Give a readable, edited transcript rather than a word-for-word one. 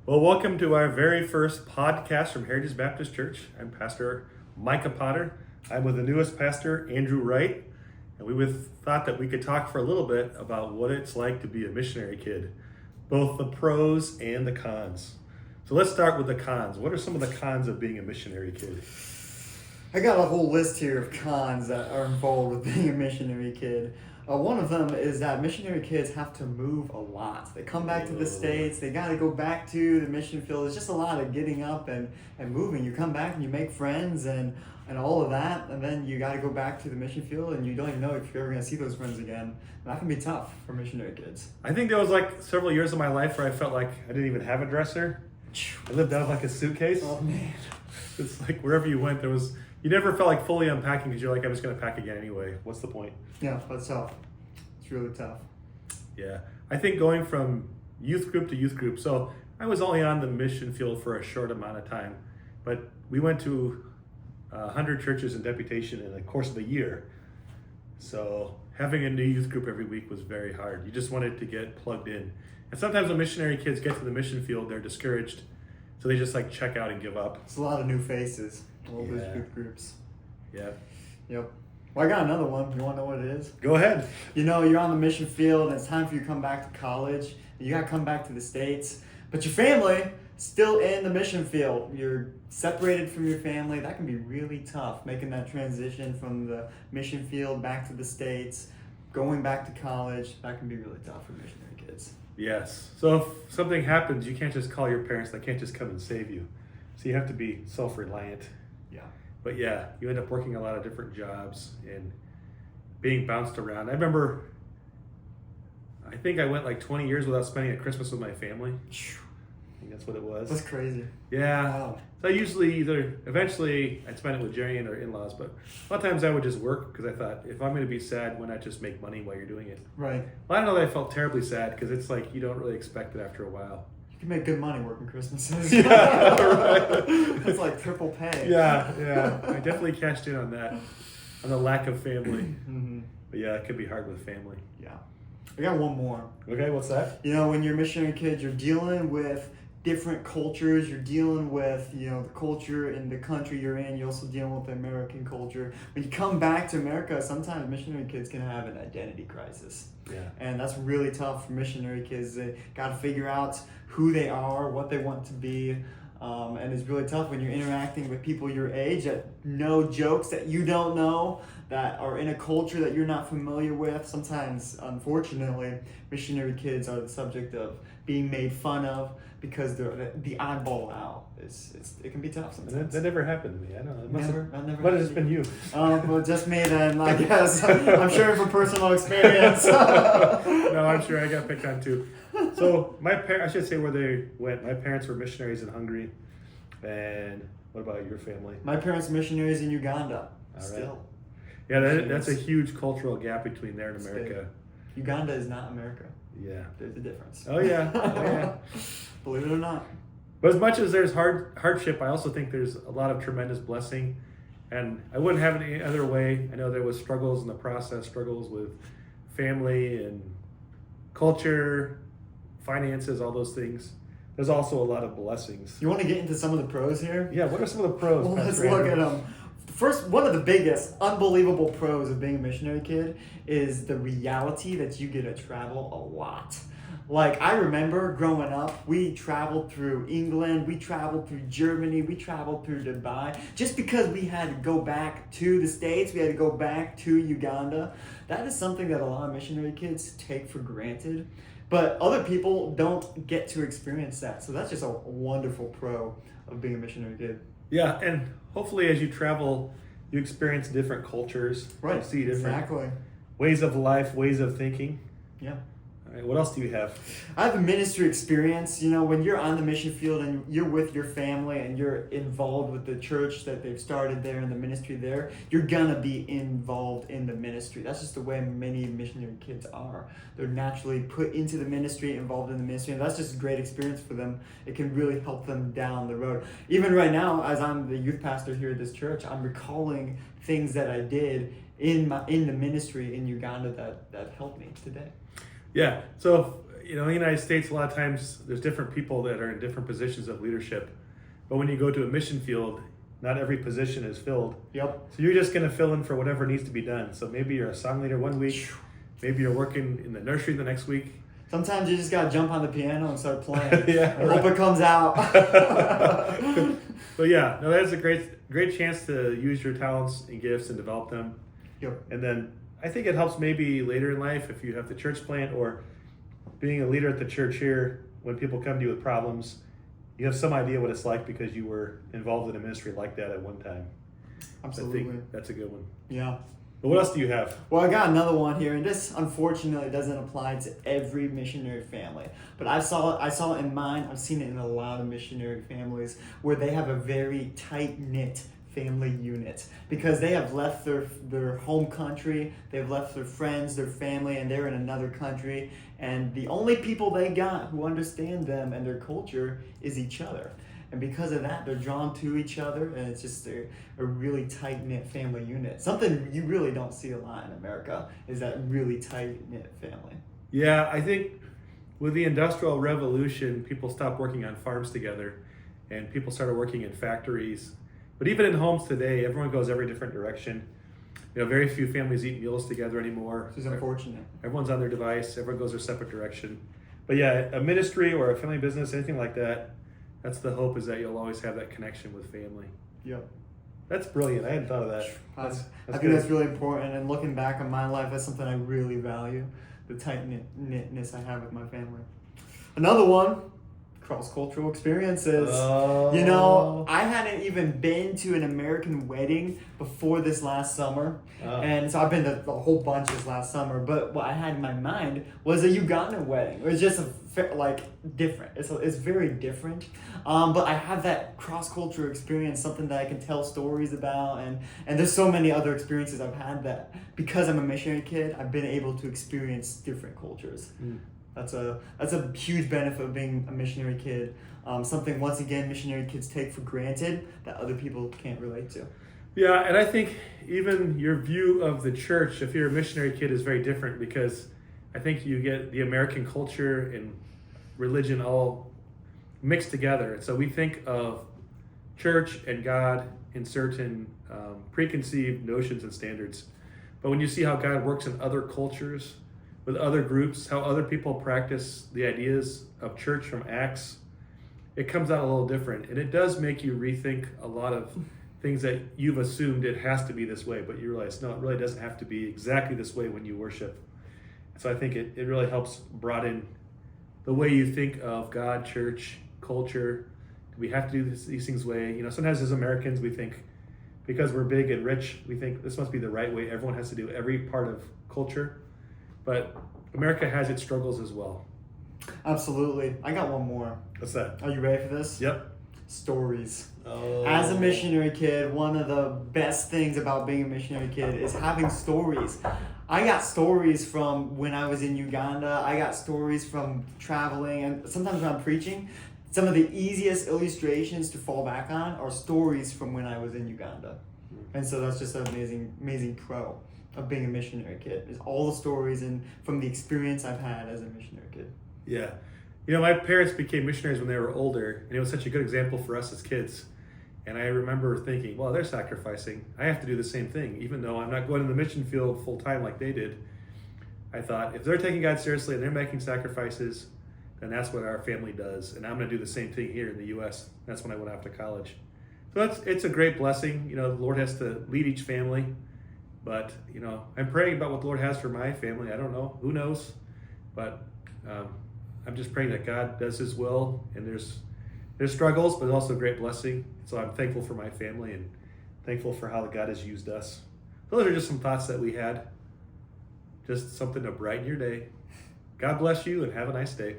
Well, welcome to our very first podcast from Heritage Baptist Church. I'm Pastor Micah Potter. I'm with the newest pastor, Andrew Wright, and we thought that we could talk for a little bit about what it's like to be a missionary kid, both the pros and the cons. So let's start with the cons. What are some of the cons of being a missionary kid? I got a whole list here of cons that are involved with being a missionary kid. One of them is that missionary kids have to move a lot. They come back to the States, they got to go back to the mission field. It's just a lot of getting up and moving. You come back and you make friends and all of that, and then you got to go back to the mission field and you don't even know if you're ever going to see those friends again. That can be tough for missionary kids. I think there was like several years of my life where I felt like I didn't even have a dresser. I lived out of like a suitcase. Oh man. It's like wherever you went, you never felt like fully unpacking because you're like, I'm just going to pack again anyway. What's the point? Yeah, that's tough. It's really tough. Yeah. I think going from youth group to youth group. So I was only on the mission field for a short amount of time, but we went to 100 churches in deputation in the course of the year. So having a new youth group every week was very hard. You just wanted to get plugged in. And sometimes when missionary kids get to the mission field, they're discouraged. So they just like check out and give up. It's a lot of new faces. All those youth groups. Yeah. Yep. Well, I got another one. You want to know what it is? Go ahead. You know, you're on the mission field and it's time for you to come back to college. You got to come back to the States. But your family still in the mission field. You're separated from your family. That can be really tough, making that transition from the mission field back to the States, going back to college. That can be really tough for missionary kids. Yes. So if something happens, you can't just call your parents. They can't just come and save you. So you have to be self-reliant. Yeah. But yeah, you end up working a lot of different jobs and being bounced around. I remember, I think I went like 20 years without spending a Christmas with my family. I think that's what it was. That's crazy. Yeah. Wow. So I usually eventually I'd spend it with Jerry and our in-laws, but a lot of times I would just work because I thought, if I'm going to be sad, why not just make money while you're doing it? Right. Well, I don't know that I felt terribly sad because it's like you don't really expect it after a while. You can make good money working Christmases. Yeah, right. It's like triple pay. Yeah. I definitely cashed in on that, on the lack of family. Mm-hmm. But yeah, it could be hard with family. Yeah. I got one more. Okay, what's that? You know, when you're a missionary kid, you're dealing with different cultures. You're dealing with, you know, the culture in the country you're in. You're also dealing with the American culture. When you come back to America, sometimes missionary kids can have an identity crisis. Yeah. And that's really tough for missionary kids. They got to figure out who they are, what they want to be. And it's really tough when you're interacting with people your age that know jokes that you don't know, that are in a culture that you're not familiar with. Sometimes, unfortunately, missionary kids are the subject of being made fun of because they're the oddball out. It can be tough sometimes. That never happened to me. I don't know. Never. But it's been you. Well, just me then, I guess. I'm sure from personal experience. No, I'm sure I got picked on too. So I should say where they went. My parents were missionaries in Hungary. And what about your family? My parents are missionaries in Uganda. All Still. Right. Yeah, that's a huge cultural gap between there and America. Uganda is not America. Yeah. There's a difference. Oh yeah. Believe it or not. But as much as there's hardship, I also think there's a lot of tremendous blessing. And I wouldn't have it any other way. I know there was struggles in the process, struggles with family and culture, finances, all those things. There's also a lot of blessings. You want to get into some of the pros here? Yeah, what are some of the pros? Well, let's Pastor look Andrew? at them. First, one of the biggest, unbelievable pros of being a missionary kid is the reality that you get to travel a lot. Like, I remember growing up, we traveled through England, we traveled through Germany, we traveled through Dubai. Just because we had to go back to the States, we had to go back to Uganda. That is something that a lot of missionary kids take for granted. But other people don't get to experience that. So that's just a wonderful pro of being a missionary kid. Yeah, and hopefully as you travel, you experience different cultures. Right, You see different exactly. ways of life, ways of thinking. Yeah. All right, what else do you have? I have a ministry experience. You know, when you're on the mission field and you're with your family and you're involved with the church that they've started there and the ministry there, you're gonna be involved in the ministry. That's just the way many missionary kids are. They're naturally put into the ministry, involved in the ministry, and that's just a great experience for them. It can really help them down the road. Even right now, as I'm the youth pastor here at this church, I'm recalling things that I did in the ministry in Uganda that helped me today. Yeah, so in the United States, a lot of times there's different people that are in different positions of leadership. But when you go to a mission field, not every position is filled. Yep. So you're just going to fill in for whatever needs to be done. So maybe you're a song leader one week, maybe you're working in the nursery the next week. Sometimes you just gotta jump on the piano and start playing. Yeah, I hope it comes out. But yeah, no, that's a great chance to use your talents and gifts and develop them. Yep. And then I think it helps maybe later in life if you have the church plant or being a leader at the church here, when people come to you with problems, you have some idea what it's like because you were involved in a ministry like that at one time. Absolutely. I think that's a good one. Yeah. But what else do you have? Well, I got another one here, and this unfortunately doesn't apply to every missionary family. But I saw it in mine. I've seen it in a lot of missionary families where they have a very tight-knit family unit because they have left their home country, they've left their friends, their family, and they're in another country. And the only people they got who understand them and their culture is each other. And because of that, they're drawn to each other, and it's just a really tight-knit family unit. Something you really don't see a lot in America is that really tight-knit family. Yeah, I think with the Industrial Revolution, people stopped working on farms together, and people started working in factories. But even in homes today, everyone goes every different direction. Very few families eat meals together anymore. Which is unfortunate. Everyone's on their device. Everyone goes their separate direction. But yeah, a ministry or a family business, anything like that, that's the hope, is that you'll always have that connection with family. Yep. That's brilliant. I hadn't thought of that. I think that's really important. And looking back on my life, that's something I really value, the tight-knitness I have with my family. Another one, cross-cultural experiences. Oh. I hadn't even been to an American wedding before this last summer. Oh. And so I've been to a whole bunch this last summer. But what I had in my mind was a Ugandan wedding. It was just different. It's very different. But I have that cross-cultural experience, something that I can tell stories about. And there's so many other experiences I've had that because I'm a missionary kid, I've been able to experience different cultures. That's a huge benefit of being a missionary kid. Something, once again, missionary kids take for granted that other people can't relate to. Yeah, and I think even your view of the church, if you're a missionary kid, is very different because I think you get the American culture and religion all mixed together. And so we think of church and God in certain preconceived notions and standards. But when you see how God works in other cultures, with other groups, how other people practice the ideas of church from Acts, it comes out a little different. And it does make you rethink a lot of things that you've assumed it has to be this way, but you realize, no, it really doesn't have to be exactly this way when you worship. So I think it really helps broaden the way you think of God, church, culture. We have to do these things way. Sometimes as Americans, we think because we're big and rich, we think this must be the right way. Everyone has to do every part of culture. But America has its struggles as well. Absolutely. I got one more. What's that? Are you ready for this? Yep. Stories. Oh. As a missionary kid, one of the best things about being a missionary kid is having stories. I got stories from when I was in Uganda. I got stories from traveling, and sometimes when I'm preaching, some of the easiest illustrations to fall back on are stories from when I was in Uganda. And so that's just an amazing pro of being a missionary kid, is all the stories and from the experience I've had as a missionary kid. Yeah. My parents became missionaries when they were older, and it was such a good example for us as kids. And I remember thinking, well, they're sacrificing. I have to do the same thing, even though I'm not going to the mission field full time like they did. I thought, if they're taking God seriously and they're making sacrifices, then that's what our family does. And I'm going to do the same thing here in the U.S. That's when I went off to college. So it's a great blessing. The Lord has to lead each family. But, I'm praying about what the Lord has for my family. I don't know. Who knows? But I'm just praying that God does His will. And there's struggles, but also great blessing. So I'm thankful for my family and thankful for how God has used us. Those are just some thoughts that we had. Just something to brighten your day. God bless you and have a nice day.